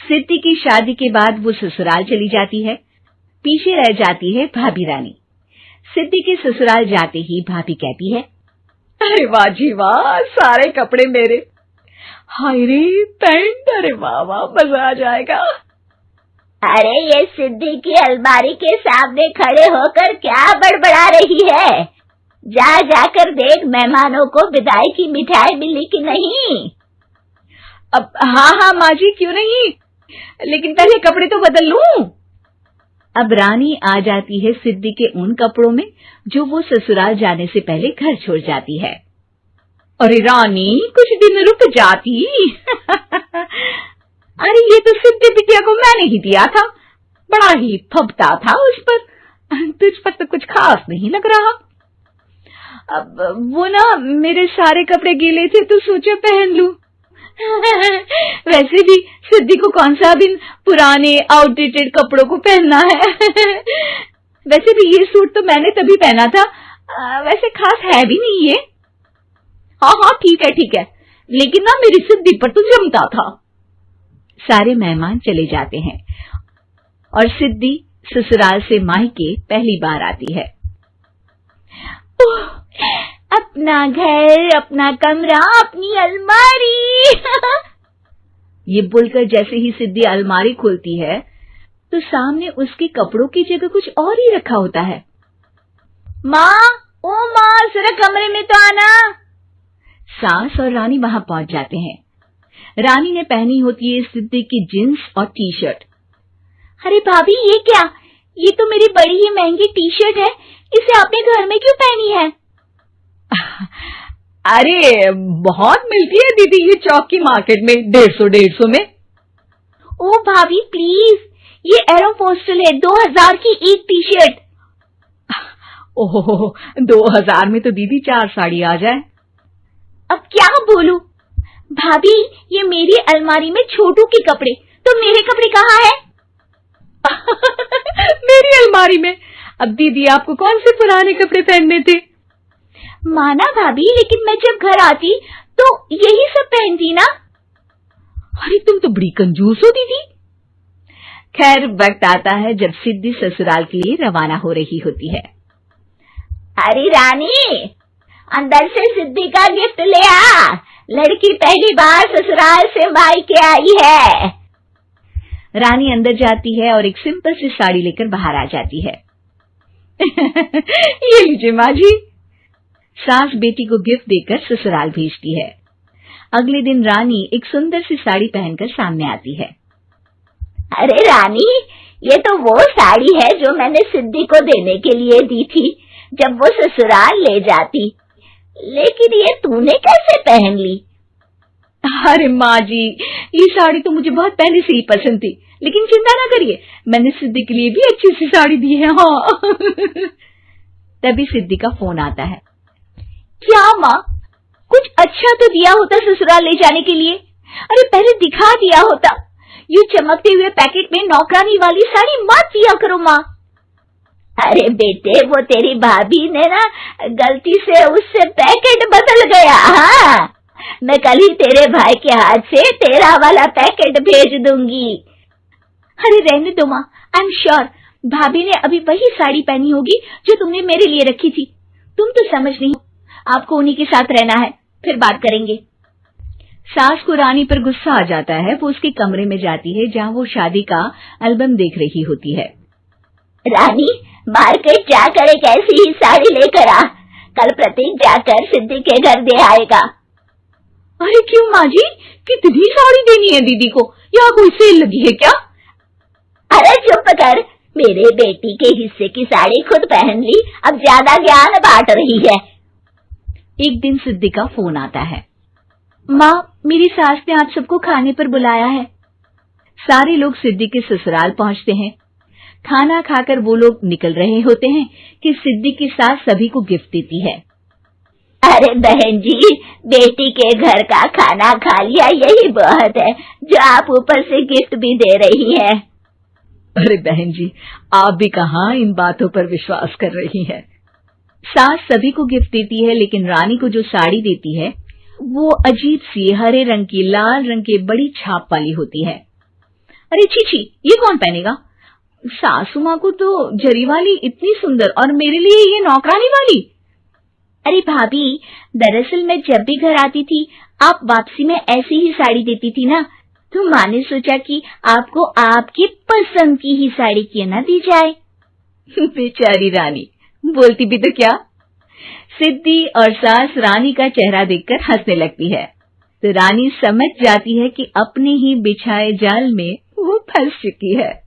सिद्धि की शादी के बाद वो ससुराल चली जाती है। पीछे रह जाती है भाभी रानी। सिद्धि के ससुराल जाते ही भाभी कहती है, अरे वाह जी वाह, सारे कपड़े मेरे। हाय रे पैंट, अरे वाह वाह, मजा आ जाएगा। अरे ये सिद्धि की अलमारी के सामने खड़े होकर क्या बड़बड़ा रही है? जाकर देख मेहमानों को विदाई की मिठाई मिली कि नहीं। अब हाँ माँ जी, क्यों नहीं, लेकिन पहले कपड़े तो बदल लूं। अब रानी आ जाती है सिद्धि के उन कपड़ों में जो वो ससुराल जाने से पहले घर छोड़ जाती है। अरे रानी, कुछ दिन रुक जाती। अरे ये तो सिद्धि बिटिया को मैंने ही दिया था, बड़ा ही फबता था उस पर, तुझ पर तो कुछ खास नहीं लग रहा। अब वो ना मेरे सारे कपड़े गीले थे तो सोचा पहन लूं। वैसे भी सिद्धि को कौन सा भी पुराने आउटडेटेड कपड़ों को पहनना है। वैसे भी ये सूट तो मैंने तभी पहना था, वैसे खास है भी नहीं ये। हाँ ठीक है, लेकिन ना मेरी सिद्धि पर तो जमता था। सारे मेहमान चले जाते हैं और सिद्धि ससुराल से मायके पहली बार आती है। अपना घर, अपना कमरा, अपनी अलमारी। ये बोलकर जैसे ही सिद्धि अलमारी खोलती है तो सामने उसके कपड़ों की जगह कुछ और ही रखा होता है। माँ, ओ माँ, जरा कमरे में तो आना। सास और रानी वहां पहुंच जाते हैं। रानी ने पहनी होती है सिद्धि की जींस और टी शर्ट। अरे भाभी, ये क्या? ये तो मेरी बड़ी ही महंगी टी शर्ट है, इसे आपने घर में क्यों पहनी है? अरे बहुत मिलती है दीदी ये चौक की मार्केट में, 150 में। ओ भाभी प्लीज, ये एरोपोस्टल है, 2000 की एक टी शर्ट। ओहो, 2000 में तो दीदी 4 साड़ी आ जाए। अब क्या बोलूं? भाभी, ये मेरी अलमारी में छोटू के कपड़े, तो मेरे कपड़े कहाँ हैं? मेरी अलमारी में? अब दीदी आपको कौन से पुराने कपड़े पहनने थे? माना भाभी, लेकिन मैं जब घर आती तो यही सब पहनती ना। अरे तुम तो बड़ी कंजूस हो दीदी। खैर, वक्त आता है जब सिद्धि ससुराल के लिए रवाना हो रही होती है। अरे रानी, अंदर से सिद्धि का गिफ्ट ले आ, लड़की पहली बार ससुराल से मायके आई है। रानी अंदर जाती है और एक सिंपल सी साड़ी लेकर बाहर आ जाती है। ये लीजिए माँ जी। सास बेटी को गिफ्ट देकर ससुराल भेजती है। अगले दिन रानी एक सुंदर सी साड़ी पहनकर सामने आती है। अरे रानी, ये तो वो साड़ी है जो मैंने सिद्धि को देने के लिए दी थी जब वो ससुराल ले जाती, लेकिन ये तूने कैसे पहन ली? अरे माँ जी, ये साड़ी तो मुझे बहुत पहले से ही पसंद थी, लेकिन चिंता ना करिए, मैंने सिद्धि के लिए भी अच्छी सी साड़ी दी है। हाँ। तभी सिद्धि का फोन आता है। क्या माँ, कुछ अच्छा तो दिया होता ससुराल ले जाने के लिए। अरे पहले दिखा दिया होता। यूं चमकते हुए पैकेट में नौकरानी वाली साड़ी मत दिया करो माँ। अरे बेटे, वो तेरी भाभी ने ना गलती से उससे पैकेट बदल गया। हाँ, मैं कल ही तेरे भाई के हाथ से तेरा वाला पैकेट भेज दूंगी। अरे रहने दो माँ, आई एम श्योर भाभी ने अभी वही साड़ी पहनी होगी जो तुमने मेरे लिए रखी थी। तुम तो समझ नहीं, आपको उन्हीं के साथ रहना है, फिर बात करेंगे। सास को रानी पर गुस्सा आ जाता है। वो उसके कमरे में जाती है जहाँ वो शादी का एल्बम देख रही होती है। रानी, मार्केट जाकर एक ऐसी ही साड़ी लेकर आ, कल प्रतीक जाकर सिद्धि के घर दे आएगा। अरे क्यों माँ जी, कितनी साड़ी देनी है दीदी को? यहाँ कोई सेल लगी है क्या? अरे चुप कर, मेरे बेटी के हिस्से की साड़ी खुद पहन ली, अब ज्यादा ज्ञान बांट रही है। एक दिन सिद्धि का फोन आता है। माँ, मेरी सास ने आप सबको खाने पर बुलाया है। सारे लोग सिद्धि के ससुराल पहुंचते हैं। खाना खाकर वो लोग निकल रहे होते हैं कि सिद्धि की सास सभी को गिफ्ट देती है। अरे बहन जी, बेटी के घर का खाना खा लिया, यही बहुत है, जो आप ऊपर से गिफ्ट भी दे रही है। अरे बहन जी, आप भी कहाँ इन बातों पर विश्वास कर रही हैं। सास सभी को गिफ्ट देती है, लेकिन रानी को जो साड़ी देती है वो अजीब सी हरे रंग की, लाल रंग की बड़ी छाप वाली होती है। अरे छी, ये कौन पहनेगा? सासू माँ को तो जरी वाली इतनी सुंदर, और मेरे लिए ये नौकरानी वाली। अरे भाभी, दरअसल मैं जब भी घर आती थी आप वापसी में ऐसी ही साड़ी देती थी ना, तो माँ ने सोचा कि आपको आपकी पसंद की ही साड़ी क्यों ना दी जाए। बेचारी रानी, बोलती भी तो क्या। सिद्धि और सास रानी का चेहरा देखकर हंसने लगती है, तो रानी समझ जाती है कि अपने ही बिछाए जाल में वो फंस चुकी है।